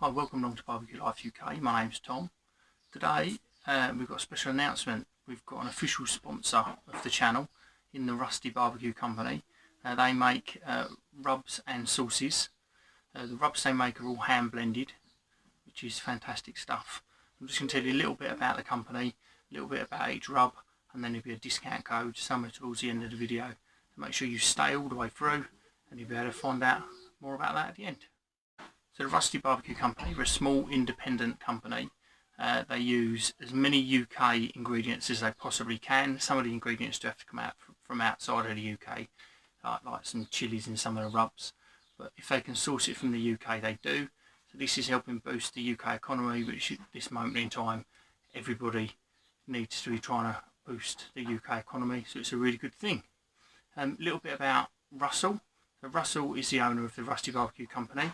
Hi, welcome along to Barbecue Life UK. My name's Tom. Today we've got a special announcement. We've got an official sponsor of the channel in the Rusty Barbecue Company. They make rubs and sauces. The rubs they make are all hand blended, which is fantastic stuff. I'm just going to tell you a little bit about the company, a little bit about each rub, and then there'll be a discount code somewhere towards the end of the video. So make sure you stay all the way through and you'll be able to find out more about that at the end. So the Rusty Barbecue Company, we're a small independent company. They use as many UK ingredients as they possibly can. Some of the ingredients do have to come out from outside of the UK, like some chilies in some of the rubs. But if they can source it from the UK, they do. So this is helping boost the UK economy, which at this moment in time, everybody needs to be trying to boost the UK economy. So it's a really good thing. A little bit about Russell. So Russell is the owner of the Rusty Barbecue Company.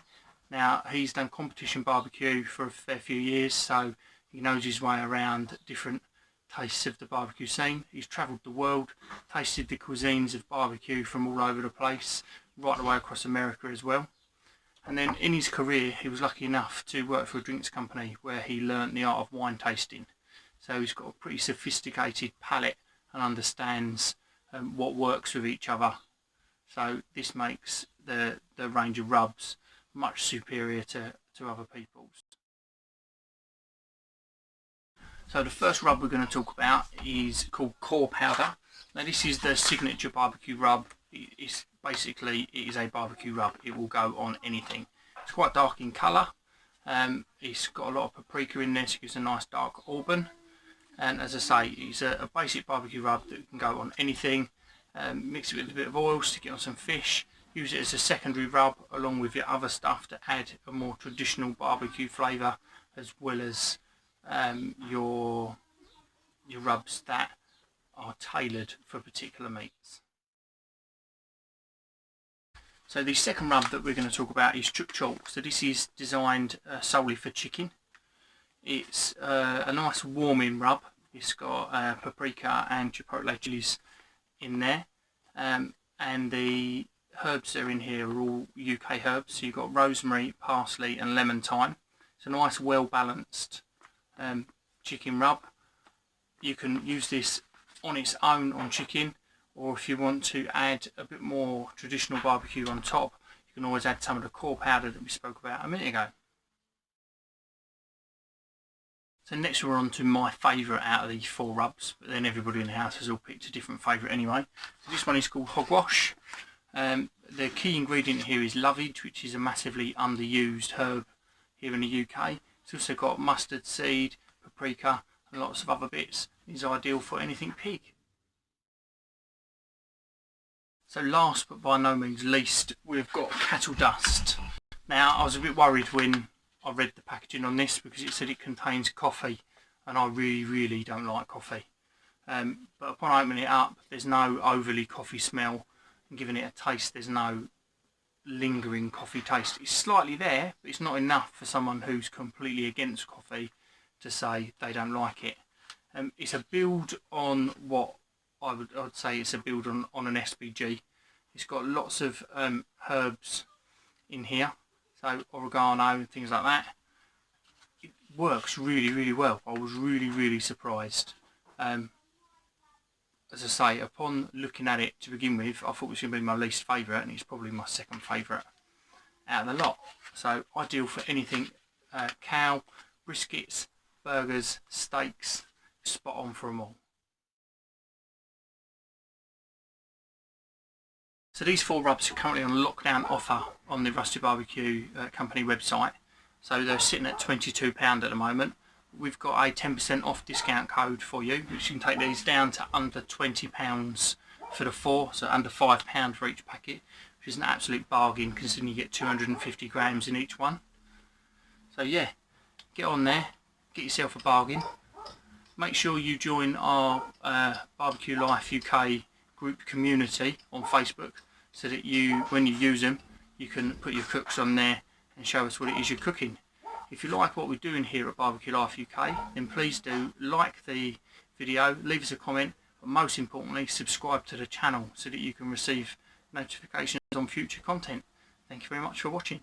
Now, he's done competition barbecue for a fair few years, so he knows his way around different tastes of the barbecue scene. He's travelled the world, tasted the cuisines of barbecue from all over the place, right the way across America as well. And then in his career, he was lucky enough to work for a drinks company where he learnt the art of wine tasting. So he's got a pretty sophisticated palate and understands what works with each other. So this makes the range of rubs much superior to other people's. So the first rub we're going to talk about is called Core Powder. Now this is the signature barbecue rub. It is a barbecue rub. It will go on anything. It's quite dark in colour. It's got a lot of paprika in there, so it gives a nice dark auburn. And as I say, it's a basic barbecue rub that can go on anything. Mix it with a bit of oil, stick it on some fish. Use it as a secondary rub along with your other stuff to add a more traditional barbecue flavour, as well as your rubs that are tailored for particular meats. So the second rub that we're going to talk about is Chook Chalk. So this is designed solely for chicken. It's a nice warming rub. It's got paprika and chipotle chilies in there, and the herbs that are in here are all UK herbs. So you've got rosemary, parsley and lemon thyme. It's a nice well balanced chicken rub. You can use this on its own on chicken, or if you want to add a bit more traditional barbecue on top, you can always add some of the core powder that we spoke about a minute ago. So next we're on to my favourite out of these four rubs, but then everybody in the house has all picked a different favourite anyway. So this one is called Hogwash. The key ingredient here is lovage, which is a massively underused herb here in the UK. It's also got mustard seed, paprika and lots of other bits. It's ideal for anything pig. So last but by no means least, we've got Petal Dust. Now I was a bit worried when I read the packaging on this because it said it contains coffee, and I really don't like coffee. But upon opening it up, there's no overly coffee smell. Giving it a taste, there's no lingering coffee taste. It's slightly there, but it's not enough for someone who's completely against coffee to say they don't like it. It's a build on what I'd say it's a build on an SPG. It's got lots of herbs in here, so oregano and things like that. It works really well. I was really surprised. As I say, upon looking at it to begin with, I thought it was going to be my least favourite, and it's probably my second favourite out of the lot. So ideal for anything cow, briskets, burgers, steaks, spot on for them all. So these four rubs are currently on lockdown offer on the Rusty Barbecue Company website. So they're sitting at £22 at the moment. We've got a 10% off discount code for you, which you can take these down to under £20 for the four, so under £5 for each packet, which is an absolute bargain considering you get 250 grams in each one. So yeah, get on there, get yourself a bargain. Make sure you join our Barbecue Life UK group community on Facebook, so that when you use them, you can put your cooks on there and show us what it is you're cooking. If you like what we're doing here at Barbecue Life UK, then please do like the video, leave us a comment, but most importantly subscribe to the channel so that you can receive notifications on future content. Thank you very much for watching.